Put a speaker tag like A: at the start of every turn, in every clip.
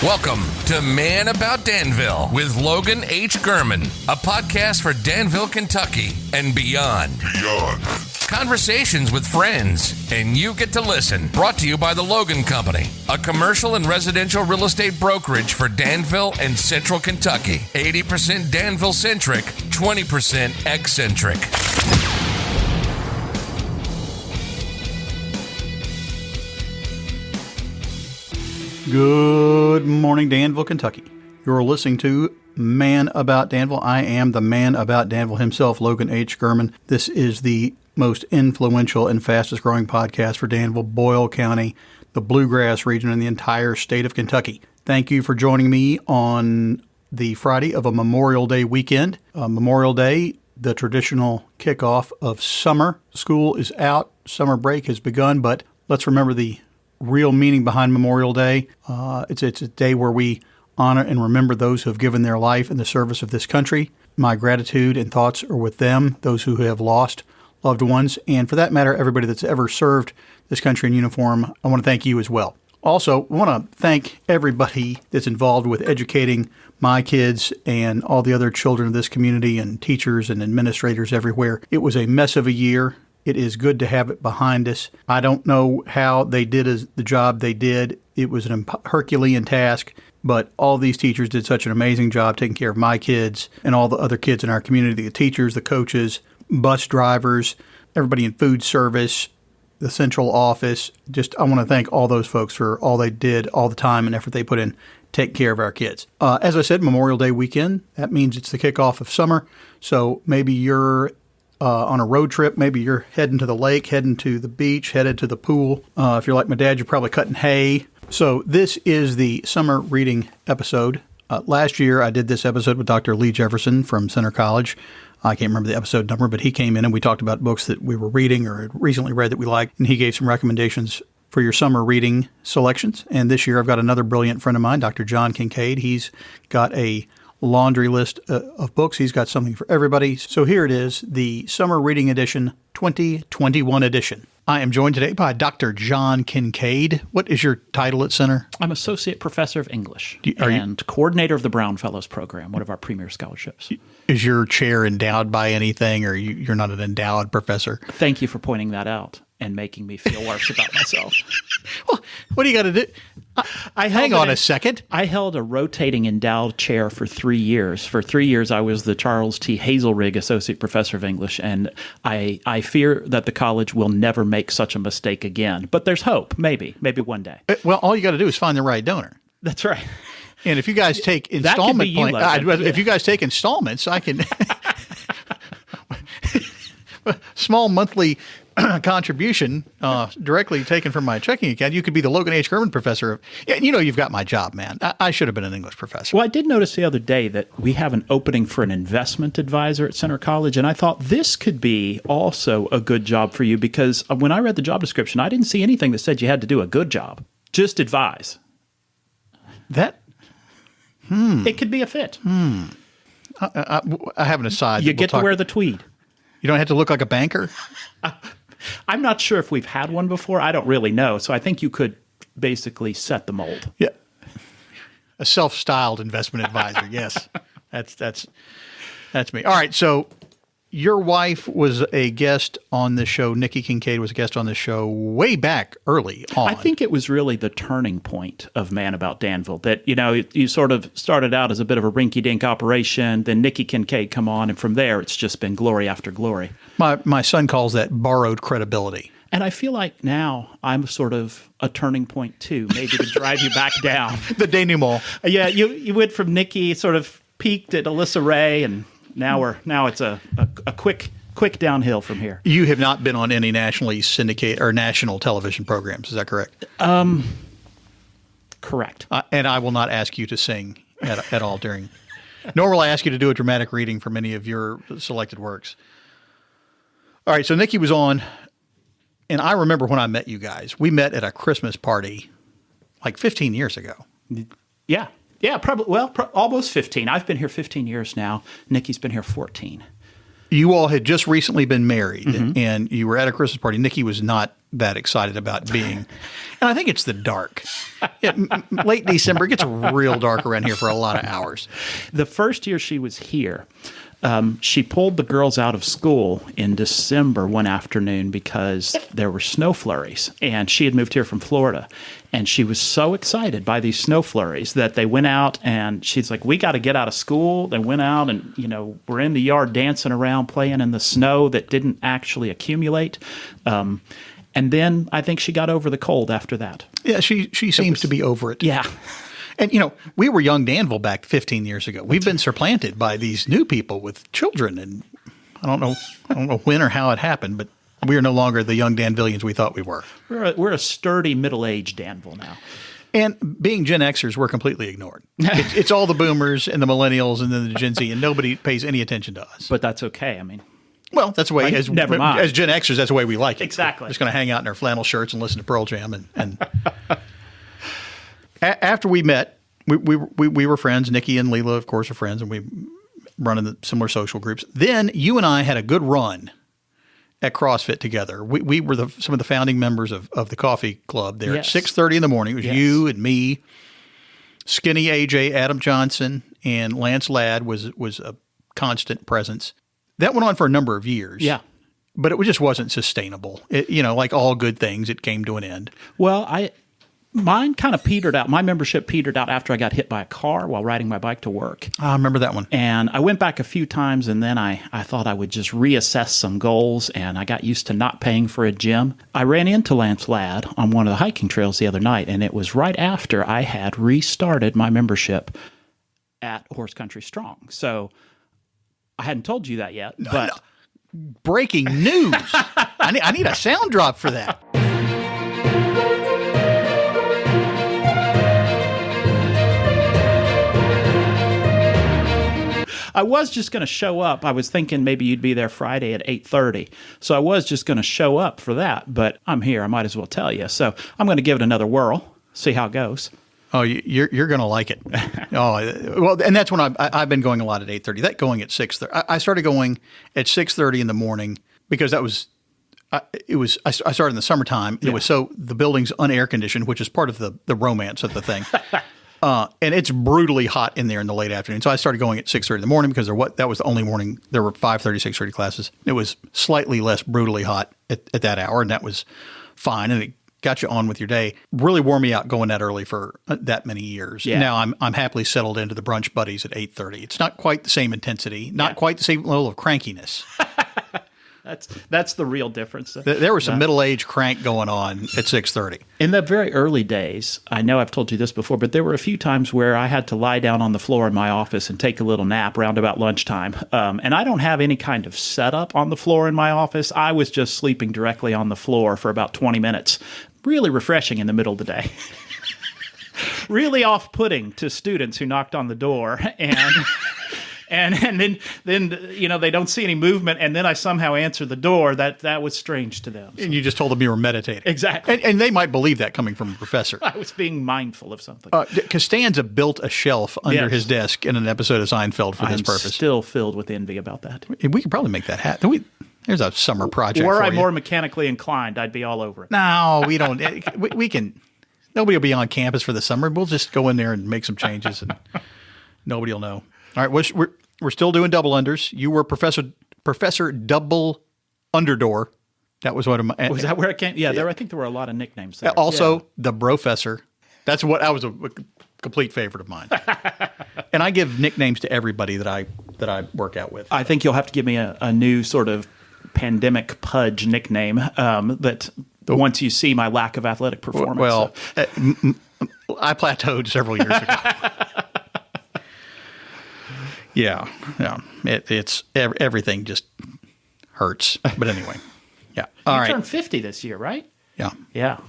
A: Welcome to Man About Danville with Logan H. Gurman, a podcast for Danville, Kentucky and beyond. Conversations with friends, and you get to listen. Brought to you by the Logan Company, a commercial and residential real estate brokerage for Danville and Central Kentucky. 80% Danville-centric, 20% eccentric.
B: Good morning, Danville, Kentucky. You're listening to Man About Danville. I am the man about Danville himself, Logan H. Gurman. This is the most influential and fastest growing podcast for Danville, Boyle County, the Bluegrass region, and the entire state of Kentucky. Thank you for joining me on the Friday of a Memorial Day weekend. Memorial Day, the traditional kickoff of summer. School is out. Summer break has begun, but let's remember the real meaning behind Memorial Day. It's a day where we honor and remember those who have given their life in the service of this country. My gratitude and thoughts are with them, those who have lost loved ones, and for that matter, everybody that's ever served this country in uniform. I want to thank you as well. Also, I want to thank everybody that's involved with educating my kids and all the other children of this community and teachers and administrators everywhere. It was a mess of a year. It is good to have it behind us. I don't know how they did the job they did. It was an Herculean task, but all these teachers did such an amazing job taking care of my kids and all the other kids in our community, the teachers, the coaches, bus drivers, everybody in food service, the central office. I want to thank all those folks for all they did, all the time and effort they put in taking care of our kids. As I said, Memorial Day weekend, that means it's the kickoff of summer. So maybe you're on a road trip. Maybe you're heading to the lake, heading to the beach, headed to the pool. If you're like my dad, you're probably cutting hay. So this is the summer reading episode. Last year, I did this episode with Dr. Lee Jefferson from Center College. I can't remember the episode number, but he came in and we talked about books that we were reading or had recently read that we liked, and he gave some recommendations for your summer reading selections. And this year, I've got another brilliant friend of mine, Dr. John Kinkade. He's got a laundry list of books. He's got something for everybody. So here it is, the Summer Reading Edition 2021 edition. I am joined today by Dr. John Kinkade. What is your title at Center?
C: I'm Associate Professor of English and Coordinator of the Brown Fellows Program, one of our premier scholarships.
B: Is your chair endowed by anything, or you're not an endowed professor?
C: Thank you for pointing that out and making me feel worse about myself.
B: Well, what do you got to do? Hang on a second.
C: I held a rotating endowed chair for 3 years. For 3 years, I was the Charles T. Hazelrig Associate Professor of English, and I fear that the college will never make such a mistake again. But there's hope. Maybe one day.
B: Well, all you got to do is find the right donor.
C: That's right.
B: And if you guys take installment if you guys take installments, I can small monthly contribution directly taken from my checking account. You could be the Logan H. Gurman Professor. You've got my job, man. I should have been an English professor.
C: Well, I did notice the other day that we have an opening for an investment advisor at Center College, and I thought this could be also a good job for you because when I read the job description, I didn't see anything that said you had to do a good job. Just advise. It could be a fit.
B: I have an aside.
C: You get to wear the tweed.
B: You don't have to look like a banker?
C: I'm not sure if we've had one before. I don't really know. So I think you could basically set the mold.
B: Yeah. A self-styled investment advisor. Yes. That's me. All right. So your wife was a guest on this show. Nikki Kinkade was a guest on this show way back early on.
C: I think it was really the turning point of Man About Danville that, you sort of started out as a bit of a rinky-dink operation. Then Nikki Kinkade come on. And from there, it's just been glory after glory.
B: My son calls that borrowed credibility.
C: And I feel like now I'm sort of a turning point too, maybe to drive you back down.
B: The denouement.
C: Yeah, you went from Nikki, sort of peaked at Alyssa Ray, and now it's a quick downhill from here. You
B: have not been on any nationally syndicated or national television programs, is that correct?
C: Correct.
B: And I will not ask you to sing at all during, nor will I ask you to do a dramatic reading from any of your selected works. All right, so Nikki was on, and I remember when I met you guys. We met at a Christmas party like 15 years ago.
C: Yeah, probably. Well, almost 15. I've been here 15 years now. Nikki's been here 14.
B: You all had just recently been married, and you were at a Christmas party. Nikki was not that excited about being, and I think it's the dark. Late December, it gets real dark around here for a lot of hours.
C: The first year she was here, she pulled the girls out of school in December one afternoon because there were snow flurries, and she had moved here from Florida. And she was so excited by these snow flurries that they went out, and she's like, we got to get out of school. They went out and, we're in the yard dancing around, playing in the snow that didn't actually accumulate. And then I think she got over the cold after that.
B: Yeah, she seems to be over it.
C: Yeah.
B: And, we were young Danville back 15 years ago. We've been supplanted by these new people with children, and I don't know when or how it happened, but we are no longer the young Danvillians we thought we were.
C: We're a sturdy middle-aged Danville now.
B: And being Gen Xers, we're completely ignored. It's all the boomers and the millennials and then the Gen Z, and nobody pays any attention to us.
C: But that's okay. I mean,
B: well, that's the way, as Gen Xers, that's the way we like it.
C: Exactly.
B: We're just going to hang out in our flannel shirts and listen to Pearl Jam. And after we met, we were friends. Nikki and Leela, of course, are friends, and we run in the similar social groups. Then you and I had a good run at CrossFit together. We were some of the founding members of the coffee club there.
C: Yes.
B: At 6:30 in the morning. It was you and me, Skinny AJ, Adam Johnson, and Lance Ladd was a constant presence. That went on for a number of years.
C: Yeah.
B: But it just wasn't sustainable. Like all good things, it came to an end.
C: Well, mine kind of petered out. My membership petered out after I got hit by a car while riding my bike to work.
B: I remember that one.
C: And I went back a few times, and then I thought I would just reassess some goals, and I got used to not paying for a gym. I ran into Lance Ladd on one of the hiking trails the other night, and it was right after I had restarted my membership at Horse Country Strong. So I hadn't told you that yet, but...
B: No. Breaking news. I need a sound drop for that.
C: I was just going to show up. I was thinking maybe you'd be there Friday at 8:30. So I was just going to show up for that, but I'm here. I might as well tell you. So I'm going to give it another whirl, see how it goes.
B: Oh, you're going to like it. Well, and that's when I've been going a lot at 8:30. That going at 6:30. I started going at 6:30 in the morning because I started in the summertime.
C: Yeah.
B: It was so the building's unair conditioned, which is part of the romance of the thing. And it's brutally hot in there in the late afternoon. So I started going at 6:30 in the morning because that was the only morning. There were 5:30, 6:30 classes. It was slightly less brutally hot at that hour, and that was fine. And it got you on with your day. Really wore me out going that early for that many years.
C: Yeah.
B: Now I'm happily settled into the brunch buddies at 8:30. It's not quite the same intensity, not quite the same level of crankiness.
C: That's the real difference.
B: There was some middle-aged crank going on at 6:30.
C: In the very early days, I know I've told you this before, but there were a few times where I had to lie down on the floor in my office and take a little nap around about lunchtime. And I don't have any kind of setup on the floor in my office. I was just sleeping directly on the floor for about 20 minutes. Really refreshing in the middle of the day. Really off-putting to students who knocked on the door and then they don't see any movement, and then I somehow answer the door. That was strange to them. So.
B: And you just told them you were meditating.
C: Exactly.
B: And they might believe that coming from a professor.
C: I was being mindful of something.
B: Costanza built a shelf under his desk in an episode of Seinfeld for this purpose.
C: I'm still filled with envy about that.
B: We could probably make that happen. There's a summer project
C: Were
B: for
C: I
B: you.
C: more mechanically inclined, I'd be all over it.
B: No, we don't. We can. Nobody will be on campus for the summer. We'll just go in there and make some changes, and nobody will know. All right, we're still doing double unders. You were Professor Double Underdoor. That was one of my.
C: Was that where it came? Yeah, I think there were a lot of nicknames there.
B: Also, the Brofessor. That was a complete favorite of mine. And I give nicknames to everybody that I work out with.
C: I think you'll have to give me a new sort of pandemic pudge nickname that once you see my lack of athletic performance.
B: Well, I plateaued several years ago. Yeah. It's everything just hurts. But anyway, yeah. All right.
C: You turned 50 this year, right?
B: Yeah.
C: Yeah.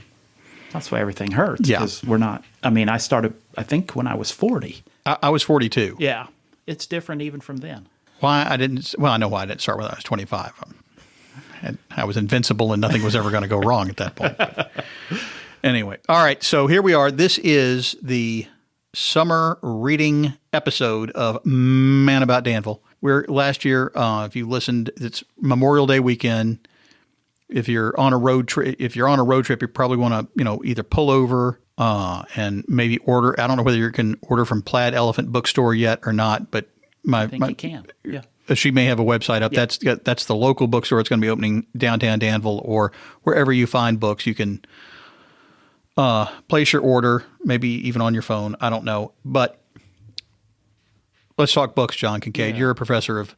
C: That's why everything hurts.
B: Yeah.
C: Because we're not. I mean, I started, I think, when I was 40.
B: I was 42.
C: Yeah. It's different even from then.
B: Why I didn't? Well, I know why I didn't start when I was 25. I was invincible and nothing was ever going to go wrong at that point. But anyway, all right. So here we are. This is the summer reading episode of Man About Danville. Last year, if you listened, it's Memorial Day weekend. If you're on a road trip, you probably want to, either pull over and maybe order. I don't know whether you can order from Plaid Elephant Bookstore yet or not, but
C: I think you can. Yeah.
B: She may have a website up. Yeah. That's the local bookstore. It's going to be opening downtown Danville, or wherever you find books. You can place your order, maybe even on your phone. I don't know. But let's talk books, John Kinkade.
C: Yeah.
B: You're a professor of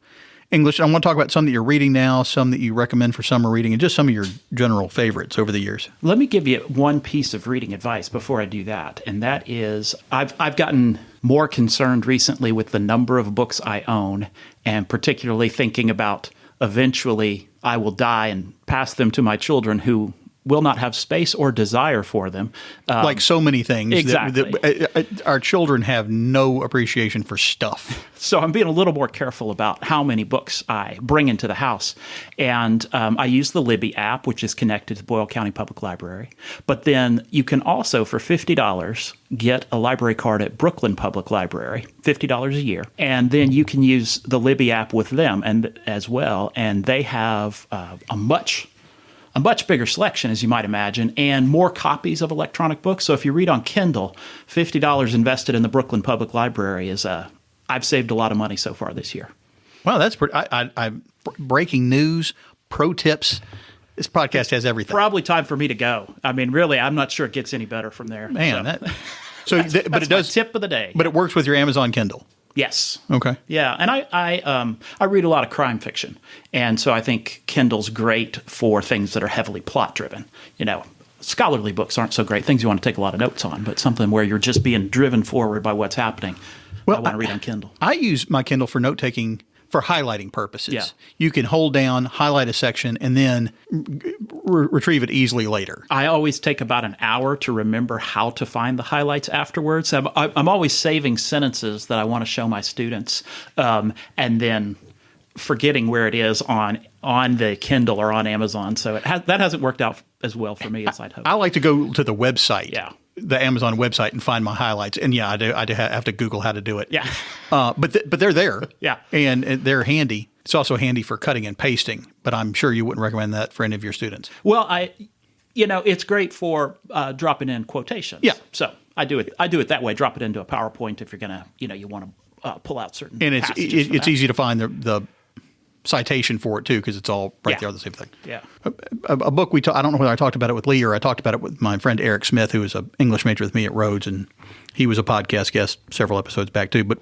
B: English. I want to talk about some that you're reading now, some that you recommend for summer reading, and just some of your general favorites over the years.
C: Let me give you one piece of reading advice before I do that, and that is I've gotten more concerned recently with the number of books I own, and particularly thinking about eventually I will die and pass them to my children who will not have space or desire for them.
B: Like so many things.
C: Exactly.
B: Our children have no appreciation for stuff.
C: So I'm being a little more careful about how many books I bring into the house. And I use the Libby app, which is connected to the Boyle County Public Library. But then you can also, for $50, get a library card at Brooklyn Public Library, $50 a year. And then you can use the Libby app with them as well. And they have a much bigger selection, as you might imagine, and more copies of electronic books. So if you read on Kindle, $50 invested in the Brooklyn Public Library I've saved a lot of money so far this year.
B: Wow, that's pretty. Breaking news, pro tips. This podcast has everything.
C: Probably time for me to go. I mean, really, I'm not sure it gets any better from there.
B: Man,
C: but it does. Tip of the day.
B: But it works with your Amazon Kindle.
C: Yes.
B: Okay.
C: Yeah, and I read a lot of crime fiction, and so I think Kindle's great for things that are heavily plot driven. Scholarly books aren't so great. Things you want to take a lot of notes on, but something where you're just being driven forward by what's happening. I want to read on Kindle.
B: I use my Kindle for note taking for highlighting purposes.
C: Yeah.
B: You can hold down, highlight a section, and then retrieve it easily later.
C: I always take about an hour to remember how to find the highlights afterwards. I'm always saving sentences that I want to show my students, and then forgetting where it is on the Kindle or on Amazon. So that hasn't worked out as well for me as I'd hoped.
B: I like to go to the website.
C: Yeah.
B: The Amazon website and find my highlights. And yeah, I do have to Google how to do it.
C: Yeah.
B: But they're there.
C: Yeah.
B: And they're handy. It's also handy for cutting and pasting, but I'm sure you wouldn't recommend that for any of your students.
C: Well, it's great for dropping in quotations.
B: Yeah.
C: So I do it that way. Drop it into a PowerPoint if you're going to, you want to pull out certain
B: and
C: passages.
B: It's easy to find the citation for it too, because it's all right there, the same thing.
C: Yeah.
B: A book I don't know whether I talked about it with Lee or I talked about it with my friend Eric Smith, who was an English major with me at Rhodes, and he was a podcast guest several episodes back too. But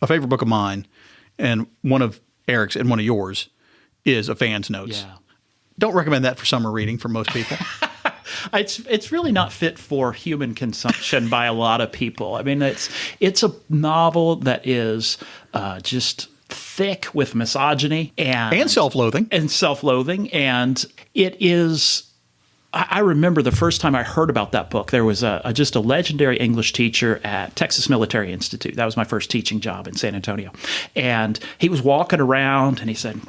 B: a favorite book of mine, and one of Eric's and one of yours, is A Fan's Notes.
C: Yeah.
B: Don't recommend that for summer reading for most people.
C: It's really not fit for human consumption by a lot of people. I mean, it's a novel that is just thick with misogyny and
B: self-loathing.
C: And it is. I remember the first time I heard about that book, there was just a legendary English teacher at Texas Military Institute. That was my first teaching job in San Antonio. And he was walking around and he said,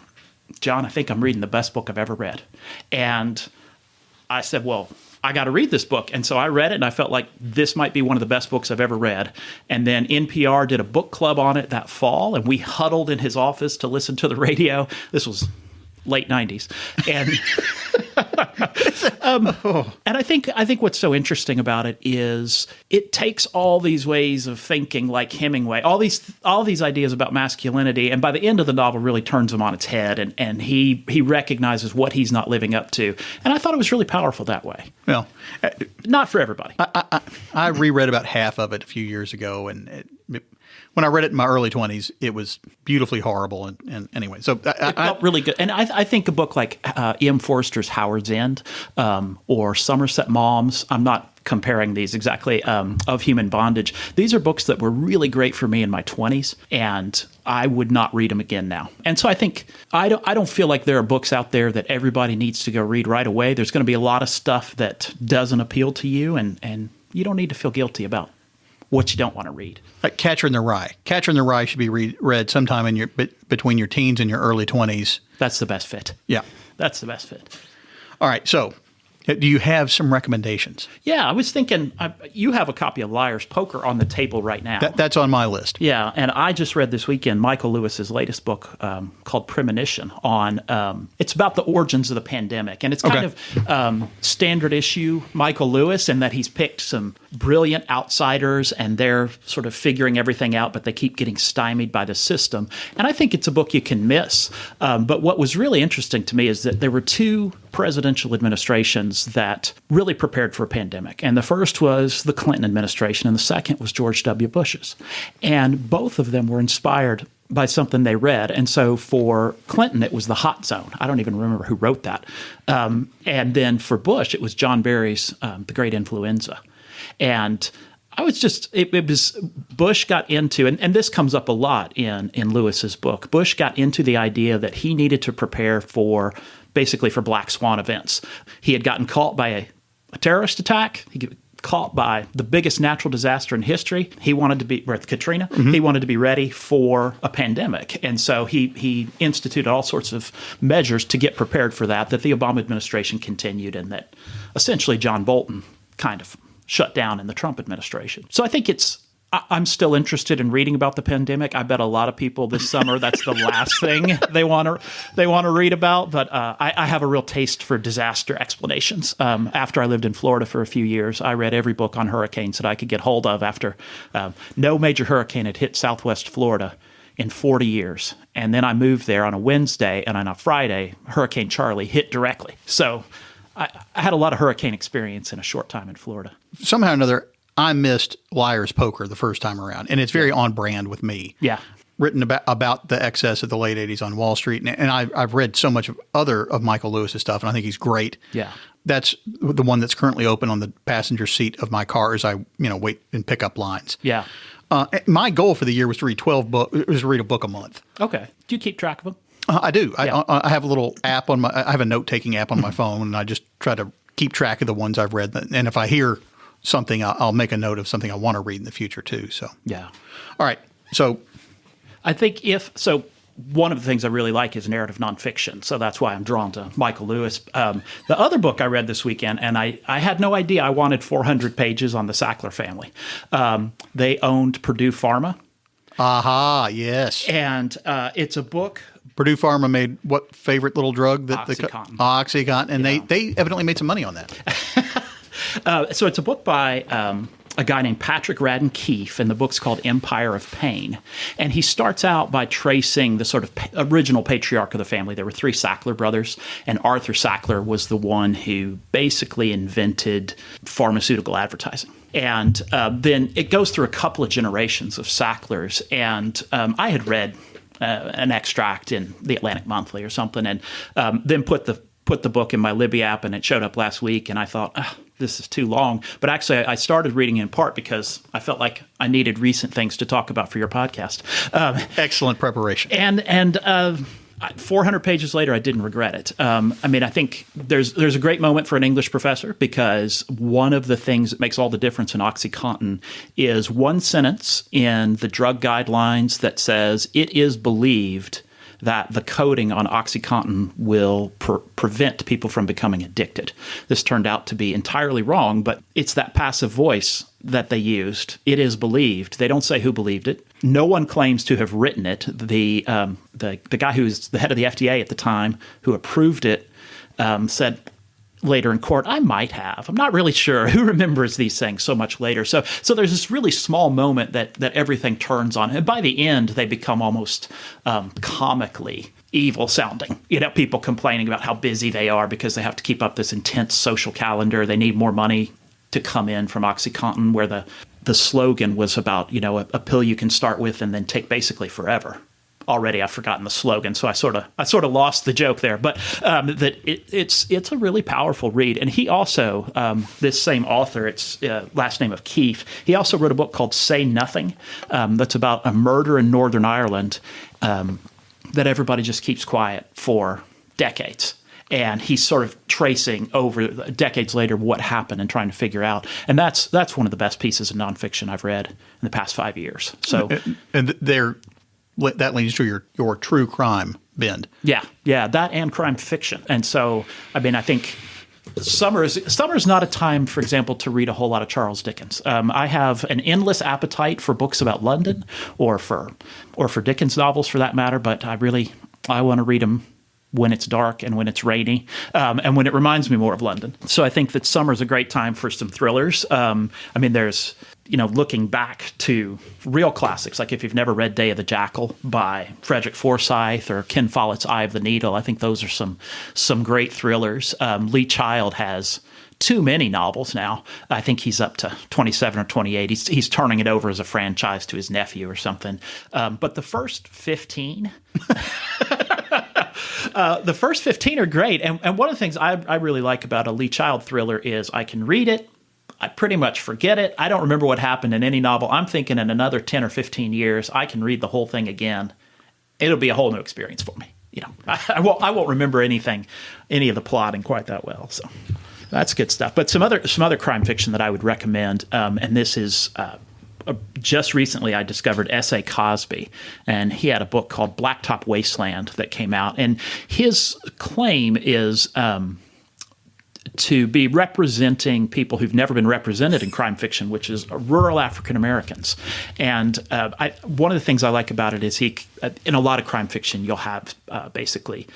C: "John, I think I'm reading the best book I've ever read." And I said, "Well, I got to read this book." And so I read it, and I felt like this might be one of the best books I've ever read. And then NPR did a book club on it that fall, and we huddled in his office to listen to the radio. This was late 90s. And and I think what's so interesting about it is it takes all these ways of thinking like Hemingway, all these ideas about masculinity, and by the end of the novel really turns them on its head, and he recognizes what he's not living up to. And I thought it was really powerful that way.
B: Well,
C: not for everybody.
B: I reread about half of it a few years ago, and when I read it in my early 20s, it was beautifully horrible. And anyway, so
C: it felt really good. And I think a book like E.M. Forster's Howard's End or Somerset Maugham, I'm not comparing these exactly, Of Human Bondage. These are books that were really great for me in my 20s, and I would not read them again now. And so I think I don't feel like there are books out there that everybody needs to go read right away. There's going to be a lot of stuff that doesn't appeal to you, and you don't need to feel guilty about what you don't want to read.
B: Like Catcher in the Rye. Catcher in the Rye should be read sometime in between your teens and your early 20s.
C: That's the best fit.
B: Yeah.
C: That's the best fit.
B: All right. So Do you have some recommendations?
C: Yeah, I was thinking, you have a copy of Liar's Poker on the table right now.
B: That's on my list.
C: Yeah, and I just read this weekend Michael Lewis's latest book called Premonition it's about the origins of the pandemic. And it's kind of standard issue Michael Lewis in that he's picked some brilliant outsiders and they're sort of figuring everything out, but they keep getting stymied by the system. And I think it's a book you can miss. But what was really interesting to me is that there were two presidential administrations that really prepared for a pandemic. And the first was the Clinton administration, and the second was George W. Bush's. And both of them were inspired by something they read. And so for Clinton, it was The Hot Zone. I don't even remember who wrote that. And then for Bush, it was John Barry's The Great Influenza. And I was just, it was, Bush got into, and this comes up a lot in Lewis's book, Bush got into the idea that he needed to prepare for, basically for black swan events. He had gotten caught by a terrorist attack. He got caught by the biggest natural disaster in history. He wanted to be, with Katrina, he wanted to be ready for a pandemic. And so he instituted all sorts of measures to get prepared for that the Obama administration continued, and that essentially John Bolton kind of shut down in the Trump administration. So I think I'm still interested in reading about the pandemic. I bet a lot of people this summer, that's the last thing they want to read about. But I have a real taste for disaster explanations. After I lived in Florida for a few years, I read every book on hurricanes that I could get hold of after no major hurricane had hit Southwest Florida in 40 years. And then I moved there on a Wednesday, and on a Friday, Hurricane Charlie hit directly. So I had a lot of hurricane experience in a short time in Florida.
B: Somehow or another, I missed Liar's Poker the first time around, and it's very on brand with me.
C: Yeah.
B: Written about the excess of the late 80s on Wall Street, and I've read so much of Michael Lewis's stuff, and I think he's great.
C: Yeah.
B: That's the one that's currently open on the passenger seat of my car as I wait in pickup lines.
C: Yeah.
B: My goal for the year was to read 12 books. Was to read a book a month.
C: Okay. Do you keep track of them?
B: I do.
C: Yeah.
B: I have a little app on I have a note-taking app on my phone, and I just try to keep track of the ones I've read. And if I hear something, I'll make a note of something I want to read in the future too. So
C: yeah.
B: All right. So
C: I think one of the things I really like is narrative nonfiction. So that's why I'm drawn to Michael Lewis. The other book I read this weekend, and I had no idea I wanted 400 pages on the Sackler family. They owned Purdue Pharma.
B: Aha, yes.
C: And it's a book.
B: Purdue Pharma made what favorite little drug?
C: Oxycontin.
B: Oxycontin. And they evidently made some money on that.
C: So it's a book by a guy named Patrick Radden Keefe, and the book's called Empire of Pain. And he starts out by tracing the sort of original patriarch of the family. There were three Sackler brothers, and Arthur Sackler was the one who basically invented pharmaceutical advertising. And then it goes through a couple of generations of Sacklers, and I had read an extract in the Atlantic Monthly or something, and then put the book in my Libby app, and it showed up last week, and I thought, this is too long. But actually, I started reading in part because I felt like I needed recent things to talk about for your podcast.
B: Excellent preparation.
C: And 400 pages later, I didn't regret it. I think there's a great moment for an English professor, because one of the things that makes all the difference in OxyContin is one sentence in the drug guidelines that says it is believed that the coating on OxyContin will prevent people from becoming addicted. This turned out to be entirely wrong, but it's that passive voice that they used. It is believed. They don't say who believed it. No one claims to have written it. The guy who was the head of the FDA at the time, who approved it, said later in court, I might have. I'm not really sure. Who remembers these things so much later? So there's this really small moment that everything turns on. And by the end, they become almost comically evil sounding. People complaining about how busy they are because they have to keep up this intense social calendar. They need more money to come in from OxyContin, where the slogan was about, a pill you can start with and then take basically forever. Already, I've forgotten the slogan, so I sort of lost the joke there. But that it's a really powerful read. And he also, this same author, it's last name of Keefe. He also wrote a book called Say Nothing, that's about a murder in Northern Ireland that everybody just keeps quiet for decades. And he's sort of tracing over decades later what happened and trying to figure out. And that's one of the best pieces of nonfiction I've read in the past 5 years. So,
B: and that leads to your true crime bend.
C: Yeah, that and crime fiction. And so, I think Summer's not a time, for example, to read a whole lot of Charles Dickens. I have an endless appetite for books about London, or for Dickens novels for that matter. But I want to read them when it's dark and when it's rainy, and when it reminds me more of London. So I think that summer's a great time for some thrillers. There's, looking back to real classics, like if you've never read Day of the Jackal by Frederick Forsyth or Ken Follett's Eye of the Needle, I think those are some great thrillers. Lee Child has too many novels now. I think he's up to 27 or 28. He's turning it over as a franchise to his nephew or something. But the first 15... the first 15 are great. And one of the things I really like about a Lee Child thriller is I can read it, I pretty much forget it. I don't remember what happened in any novel. I'm thinking in another 10 or 15 years, I can read the whole thing again. It'll be a whole new experience for me. I won't remember any of the plotting quite that well. So that's good stuff. But some other crime fiction that I would recommend, and this is just recently I discovered S.A. Cosby, and he had a book called Blacktop Wasteland that came out. And his claim is to be representing people who've never been represented in crime fiction, which is rural African Americans. And one of the things I like about it is in a lot of crime fiction, you'll have basically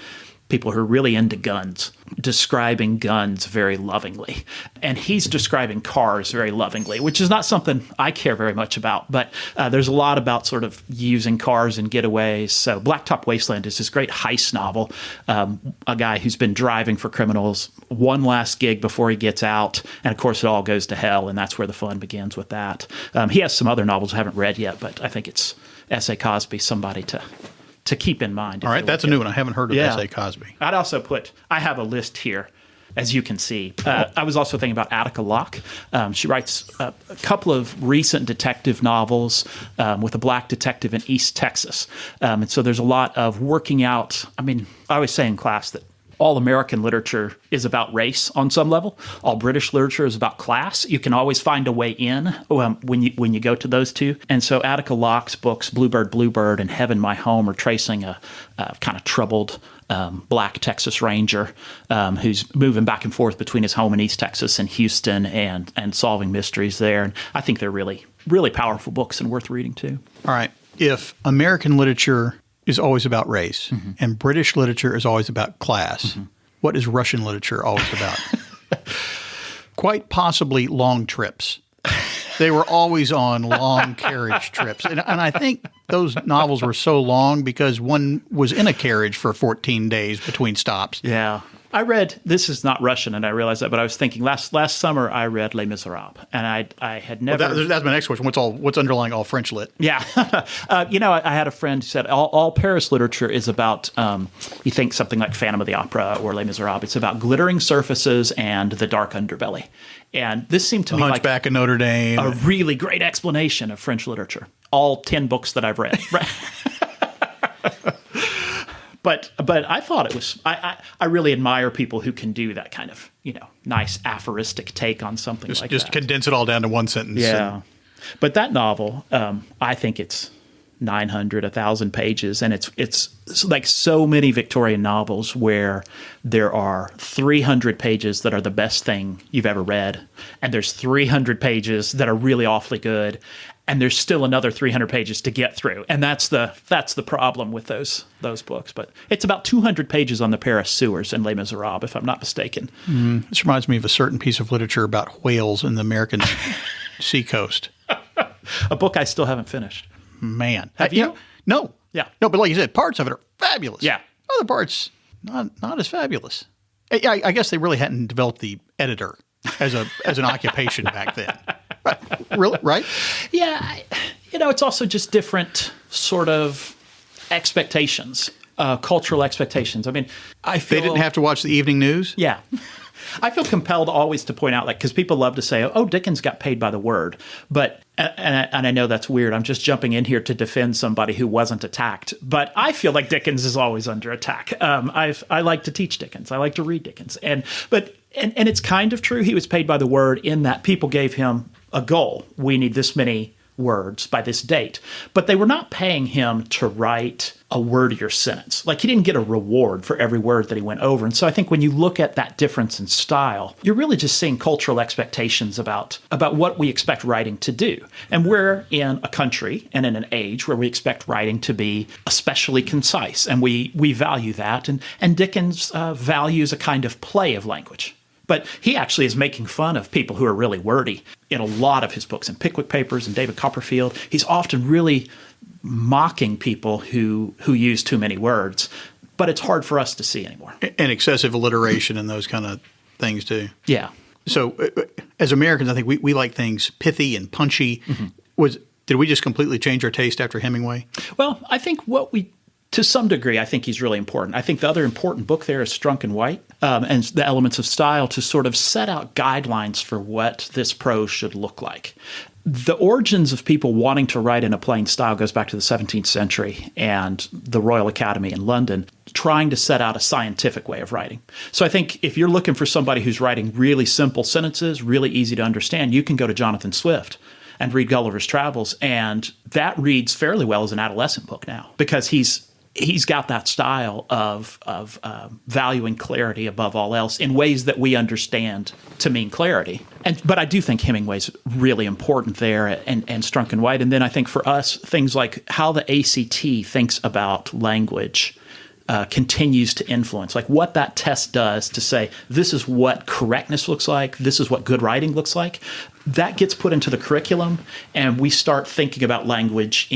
C: people who are really into guns describing guns very lovingly. And he's describing cars very lovingly, which is not something I care very much about. But there's a lot about sort of using cars and getaways. So Blacktop Wasteland is this great heist novel. A guy who's been driving for criminals, one last gig before he gets out. And of course, it all goes to hell. And that's where the fun begins with that. He has some other novels I haven't read yet, but I think it's S.A. Cosby, somebody to keep in mind.
B: All right, that's a new one. I haven't heard of S.A. Cosby.
C: I have a list here, as you can see. I was also thinking about Attica Locke. She writes a couple of recent detective novels with a black detective in East Texas. And so there's a lot of working out. I always say in class that all American literature is about race on some level. All British literature is about class. You can always find a way in when you go to those two. And so Attica Locke's books, Bluebird, and Heaven, My Home, are tracing a kind of troubled black Texas Ranger who's moving back and forth between his home in East Texas and Houston and solving mysteries there. And I think they're really, really powerful books and worth reading too.
B: All right. If American literature is always about race, and British literature is always about class, what is Russian literature always about? Quite possibly long trips. They were always on long carriage trips. And I think those novels were so long because one was in a carriage for 14 days between stops.
C: Yeah. I read, this is not Russian, and I realized that, but I was thinking last summer I read Les Miserables, and I had never...
B: Well, that's my next question. What's underlying all French lit?
C: Yeah. I had a friend who said all Paris literature is about, you think something like Phantom of the Opera or Les Miserables, it's about glittering surfaces and the dark underbelly. And this seemed to me like
B: Hunchback of Notre Dame.
C: A really great explanation of French literature. All 10 books that I've read. But I thought it was I really admire people who can do that kind of nice aphoristic take on something like that.
B: Just condense it all down to one sentence.
C: Yeah, but that novel, I think it's 900, 1,000 pages, and it's like so many Victorian novels where there are 300 pages that are the best thing you've ever read, and there's 300 pages that are really awfully good. And there's still another 300 pages to get through, and that's the problem with those books. But it's about 200 pages on the Paris sewers in Les Miserables, if I'm not mistaken.
B: This reminds me of a certain piece of literature about whales in the American seacoast.
C: A book I still haven't finished.
B: Man,
C: have you?
B: No.
C: Yeah.
B: No, but like you said, parts of it are fabulous.
C: Yeah.
B: Other parts not as fabulous. I guess they really hadn't developed the editor as an occupation back then. Really? Right?
C: Yeah. It's also just different sort of expectations, cultural expectations. I feel...
B: They didn't have to watch the evening news?
C: Yeah. I feel compelled always to point out, because people love to say, oh, Dickens got paid by the word. But, and I know that's weird. I'm just jumping in here to defend somebody who wasn't attacked. But I feel like Dickens is always under attack. I like to teach Dickens. I like to read Dickens. And it's kind of true. He was paid by the word in that people gave him a goal. We need this many words by this date. But they were not paying him to write a wordier sentence. Like, he didn't get a reward for every word that he went over. And so I think when you look at that difference in style, you're really just seeing cultural expectations about what we expect writing to do. And we're in a country and in an age where we expect writing to be especially concise. And we value that. And Dickens values a kind of play of language. But he actually is making fun of people who are really wordy in a lot of his books. In Pickwick Papers and David Copperfield, he's often really mocking people who use too many words. But it's hard for us to see anymore.
B: And excessive alliteration and those kind of things too.
C: Yeah.
B: So as Americans, I think we like things pithy and punchy. Mm-hmm. Did we just completely change our taste after Hemingway?
C: Well, I think to some degree, I think he's really important. I think the other important book there is Strunk and White, and the Elements of Style, to sort of set out guidelines for what this prose should look like. The origins of people wanting to write in a plain style goes back to the 17th century and the Royal Academy in London, trying to set out a scientific way of writing. So I think if you're looking for somebody who's writing really simple sentences, really easy to understand, you can go to Jonathan Swift and read Gulliver's Travels, and that reads fairly well as an adolescent book now, because he's got that style of valuing clarity above all else in ways that we understand to mean clarity. But I do think Hemingway's really important there, and Strunk and White. And then I think for us, things like how the ACT thinks about language continues to influence, like what that test does to say, this is what correctness looks like, this is what good writing looks like. That gets put into the curriculum, and we start thinking about language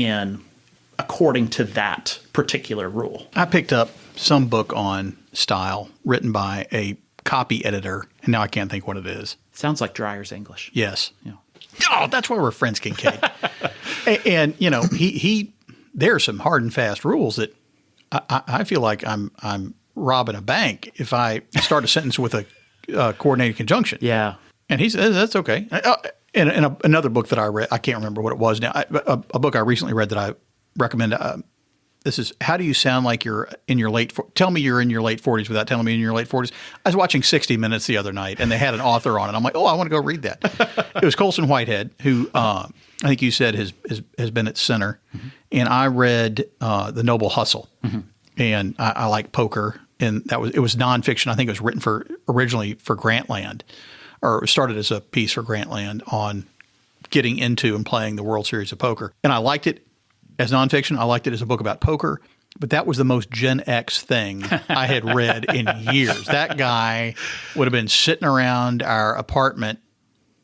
C: according to that particular rule.
B: I picked up some book on style written by a copy editor, and now I can't think what it is.
C: Sounds like Dreyer's English.
B: Yes.
C: Yeah.
B: Oh, that's why we're friends, Kinkade. and he there are some hard and fast rules that I feel like I'm robbing a bank if I start a sentence with a coordinated conjunction.
C: Yeah.
B: And he says that's okay. And another book that I read, I can't remember what it was now. A book I recently read that I recommend. This is How Do You Sound Like You're in Your Late – Tell Me You're in Your Late 40s Without Telling Me in Your Late 40s. I was watching 60 Minutes the other night, and they had an author on it. I'm like, I want to go read that. It was Colson Whitehead, who I think you said has been at Center. Mm-hmm. And I read The Noble Hustle. Mm-hmm. And I like poker. And it was nonfiction. I think it was written originally for Grantland, or started as a piece for Grantland on getting into and playing the World Series of Poker. And I liked it as nonfiction. I liked it as a book about poker, but that was the most Gen X thing I had read in years. That guy would have been sitting around our apartment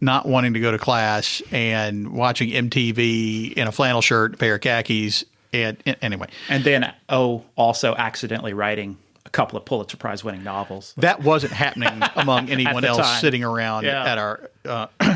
B: not wanting to go to class and watching MTV in a flannel shirt, a pair of khakis, and anyway.
C: And then, also accidentally writing a couple of Pulitzer Prize winning novels.
B: That wasn't happening among anyone else
C: time.
B: Sitting around at our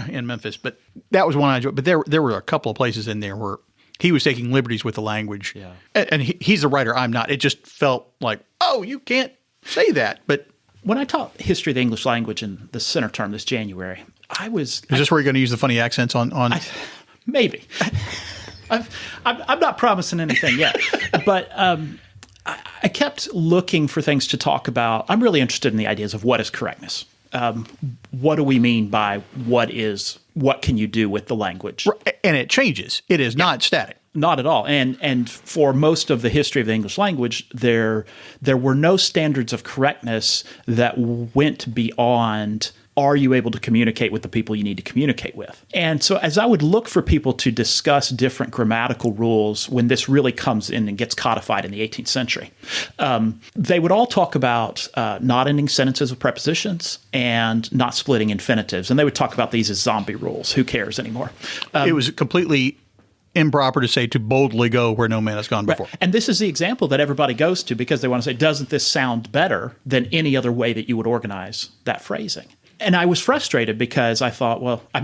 B: in Memphis, but that was one I enjoyed. But there were a couple of places in there where he was taking liberties with the language. Yeah. And he's a writer, I'm not. It just felt like, you can't say that. But
C: when I taught history of the English language in the Center term this January, Is
B: this where you're going to use the funny accents on?
C: Maybe. I'm not promising anything yet. But I kept looking for things to talk about. I'm really interested in the ideas of what is correctness. What do we mean by what can you do with the language?
B: And it changes. It is not static.
C: Not at all. And for most of the history of the English language, there were no standards of correctness that went beyond, are you able to communicate with the people you need to communicate with? And so as I would look for people to discuss different grammatical rules when this really comes in and gets codified in the 18th century, they would all talk about not ending sentences with prepositions and not splitting infinitives. And they would talk about these as zombie rules. Who cares anymore?
B: It was completely improper to say to boldly go where no man has gone before.
C: Right. And this is the example that everybody goes to because they want to say, doesn't this sound better than any other way that you would organize that phrasing? And I was frustrated because I thought, I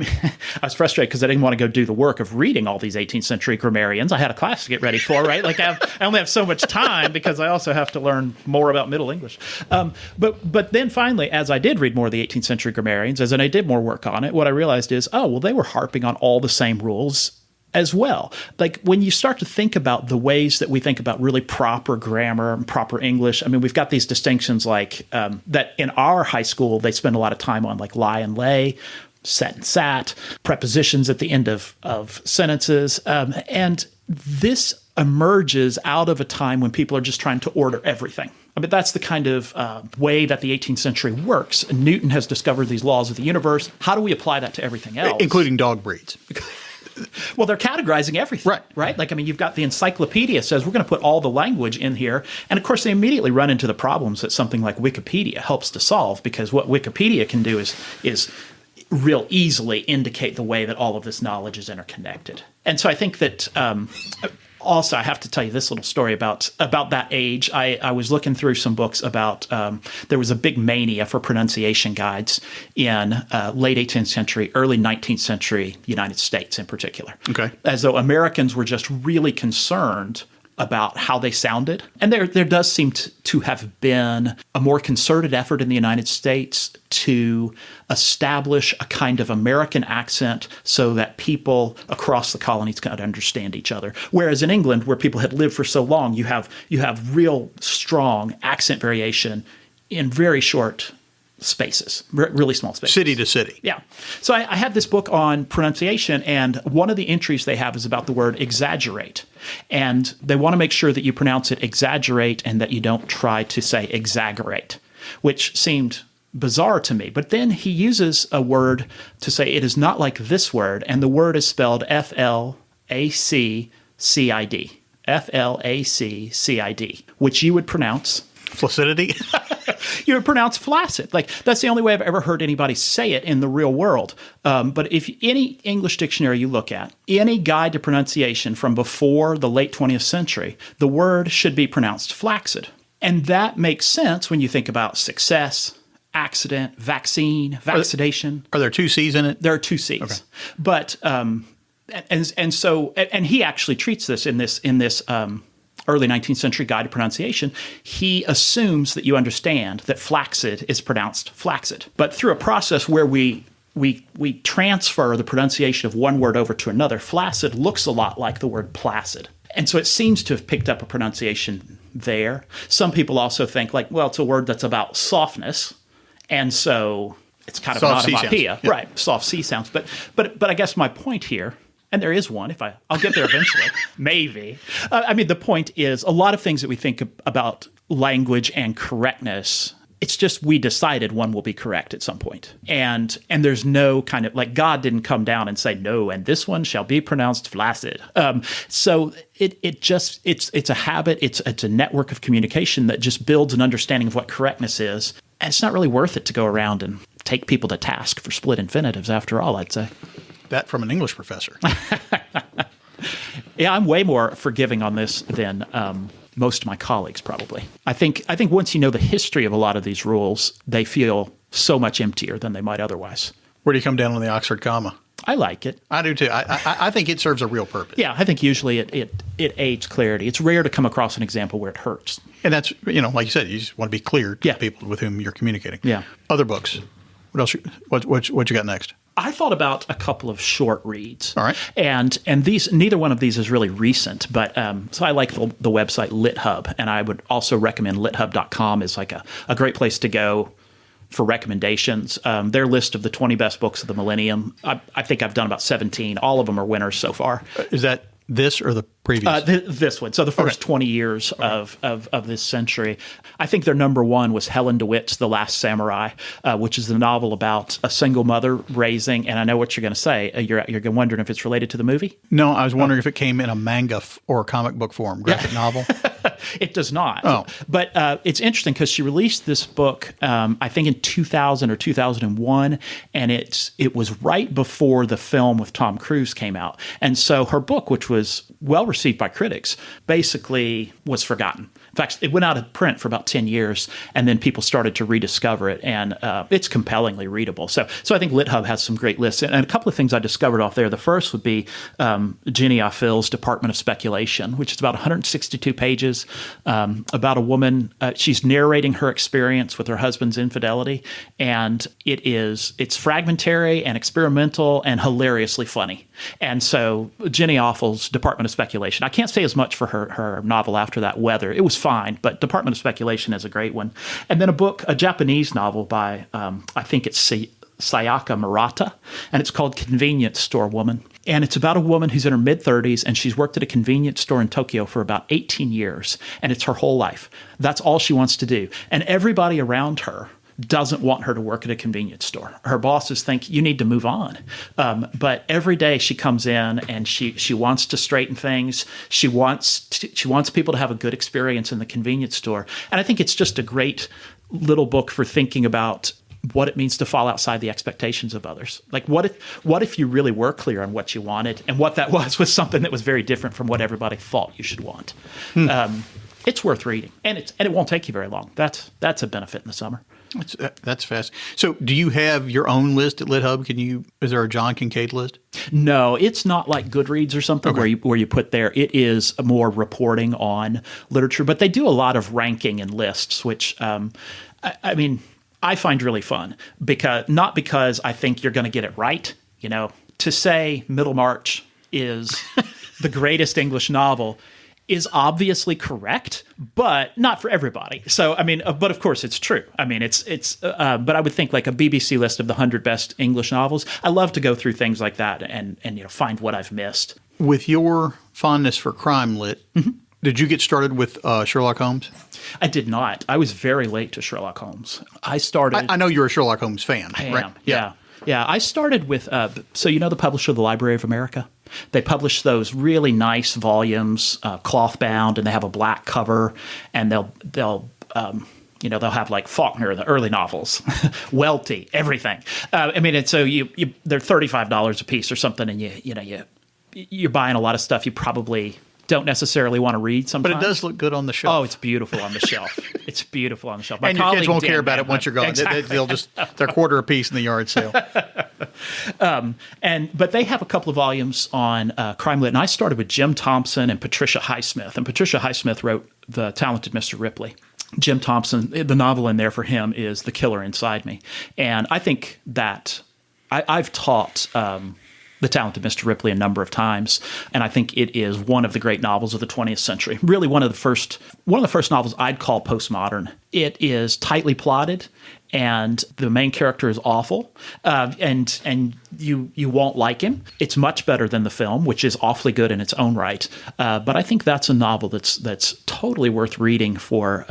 C: was frustrated because I didn't want to go do the work of reading all these 18th century grammarians. I had a class to get ready for, right? Like I only have so much time because I also have to learn more about Middle English. But then finally, as I did read more of the 18th century grammarians, as I did more work on it, what I realized is, they were harping on all the same rules as well. Like when you start to think about the ways that we think about really proper grammar and proper English, we've got these distinctions like that in our high school, they spend a lot of time on like lie and lay. set and sat, prepositions at the end of sentences. And this emerges out of a time when people are just trying to order everything. I mean, that's the kind of way that the 18th century works. Newton has discovered these laws of the universe. How do we apply that to everything else?
B: Including dog breeds.
C: Well, they're categorizing everything, right? Like, I mean, you've got the encyclopedia says we're going to put all the language in here. And of course, they immediately run into the problems that something like Wikipedia helps to solve, because what Wikipedia can do is real easily indicate the way that all of this knowledge is interconnected. And so I think that also, I have to tell you this little story about that age. I was looking through some books about, there was a big mania for pronunciation guides in late 18th century, early 19th century United States in particular.
B: Okay.
C: As though Americans were just really concerned about how they sounded. And there does seem to have been a more concerted effort in the United States to establish a kind of American accent so that people across the colonies could understand each other. Whereas in England, where people had lived for so long, you have real strong accent variation in very short spaces, really small spaces.
B: City to city.
C: Yeah. So I had this book on pronunciation, and one of the entries they have is about the word exaggerate. And they want to make sure that you pronounce it exaggerate and that you don't try to say exaggerate, which seemed bizarre to me. But then he uses a word to say it is not like this word, and the word is spelled F-L-A-C-C-I-D. F-L-A-C-C-I-D, which you would pronounce
B: Flaccidity?
C: You would pronounce flaccid. Like, that's the only way I've ever heard anybody say it in the real world. But if any English dictionary you look at, any guide to pronunciation from before the late 20th century, the word should be pronounced flaccid. And that makes sense when you think about success, accident, vaccine, vaccination.
B: Are there two C's in it?
C: There are two C's. Okay. But, and he actually treats this in this early 19th century guide to pronunciation. He assumes that you understand that flaccid is pronounced flaccid. But through a process where we transfer the pronunciation of one word over to another, flaccid looks a lot like the word placid. And so it seems to have picked up a pronunciation there. Some people also think, like, well, it's a word that's about softness, and so it's kind of
B: soft
C: an onomatopoeia.
B: Yep.
C: Right, soft C sounds. But I guess my point here, and there is one, I'll get there eventually, maybe. I mean, the point is, a lot of things that we think about language and correctness, it's just we decided one will be correct at some point. And there's no kind of, like, God didn't come down and say, no, and this one shall be pronounced flaccid. So it's a habit, it's a network of communication that just builds an understanding of what correctness is. And it's not really worth it to go around and take people to task for split infinitives, after all, I'd say.
B: That from an English professor.
C: Yeah, I'm way more forgiving on this than most of my colleagues, probably. I think once you know the history of a lot of these rules, they feel so much emptier than they might otherwise.
B: Where do you come down on the Oxford comma?
C: I like it.
B: I do too. I think it serves a real purpose.
C: Yeah, I think usually it aids clarity. It's rare to come across an example where it hurts.
B: And that's, like you said, you just want to be clear to people with whom you're communicating.
C: Yeah.
B: Other books. What else? What you got next?
C: I thought about a couple of short reads.
B: All right.
C: And these, neither one of these is really recent, but so I like the website LitHub, and I would also recommend lithub.com is like a great place to go for recommendations. Their list of the 20 best books of the Millennium, I think I've done about 17. All of them are winners so far.
B: Is that this or the previous?
C: This one. So the first 20 years of this century. I think their number one was Helen Dewitt's The Last Samurai, which is the novel about a single mother raising, and I know what you're going to say. You're wondering if it's related to the movie?
B: No, I was wondering if it came in a manga or comic book form, graphic novel.
C: It does not.
B: Oh.
C: But it's interesting because she released this book, I think in 2000 or 2001, and it was right before the film with Tom Cruise came out. And so her book, which was well received by critics, basically was forgotten. In fact, it went out of print for about 10 years, and then people started to rediscover it, and it's compellingly readable. So I think LitHub has some great lists. And a couple of things I discovered off there. The first would be Jenny Offill's Department of Speculation, which is about 162 pages, about a woman. She's narrating her experience with her husband's infidelity, and it's fragmentary and experimental and hilariously funny. And so Jenny Offill's Department of Speculation. I can't say as much for her novel after that, Weather. It was fine, but Department of Speculation is a great one. And then a Japanese novel by, I think it's Sayaka Murata, and it's called Convenience Store Woman. And it's about a woman who's in her mid-30s, and she's worked at a convenience store in Tokyo for about 18 years, and it's her whole life. That's all she wants to do. And everybody around her doesn't want her to work at a convenience store. Her bosses think you need to move on. But every day she comes in and she wants to straighten things. She wants people to have a good experience in the convenience store. And I think it's just a great little book for thinking about what it means to fall outside the expectations of others. Like what if you really were clear on what you wanted, and what that was something that was very different from what everybody thought you should want. It's worth reading, and it won't take you very long. That's a benefit in the summer.
B: That's fast. So do you have your own list at LitHub? Is there a John Kinkade list?
C: No, it's not like Goodreads or something where you put there. It is more reporting on literature, but they do a lot of ranking and lists, which I mean, I find really fun, not because I think you're going to get it right. You know, to say Middlemarch is the greatest English novel is obviously correct, but not for everybody. So, I mean, but of course it's true. I mean, but I would think like a BBC list of the 100 best English novels. I love to go through things like that and find what I've missed.
B: With your fondness for crime lit, did you get started with Sherlock Holmes?
C: I did not. I was very late to Sherlock Holmes. I started.
B: I know you're a Sherlock Holmes fan,
C: I
B: right?
C: am. Yeah. I started with. So you know the publisher, the Library of America. They publish those really nice volumes, cloth bound, and they have a black cover, and they'll have like Faulkner, the early novels, Welty, everything. I mean, and so they're $35 a piece or something, and you're buying a lot of stuff you probably don't necessarily want to read sometimes.
B: But it does look good on the shelf.
C: Oh, it's beautiful on the shelf. It's beautiful on the shelf.
B: And your kids won't care about it once you're gone.
C: Exactly.
B: They're quarter a piece in the yard sale.
C: But they have a couple of volumes on crime lit, and I started with Jim Thompson and Patricia Highsmith. And Patricia Highsmith wrote The Talented Mr. Ripley. Jim Thompson, the novel in there for him is The Killer Inside Me. And I think that I've taught The Talented Mr. Ripley a number of times, and I think it is one of the great novels of the 20th century. Really one of the first novels I'd call postmodern. It is tightly plotted, and the main character is awful, and you won't like him. It's much better than the film, which is awfully good in its own right. But I think that's a novel that's totally worth reading for.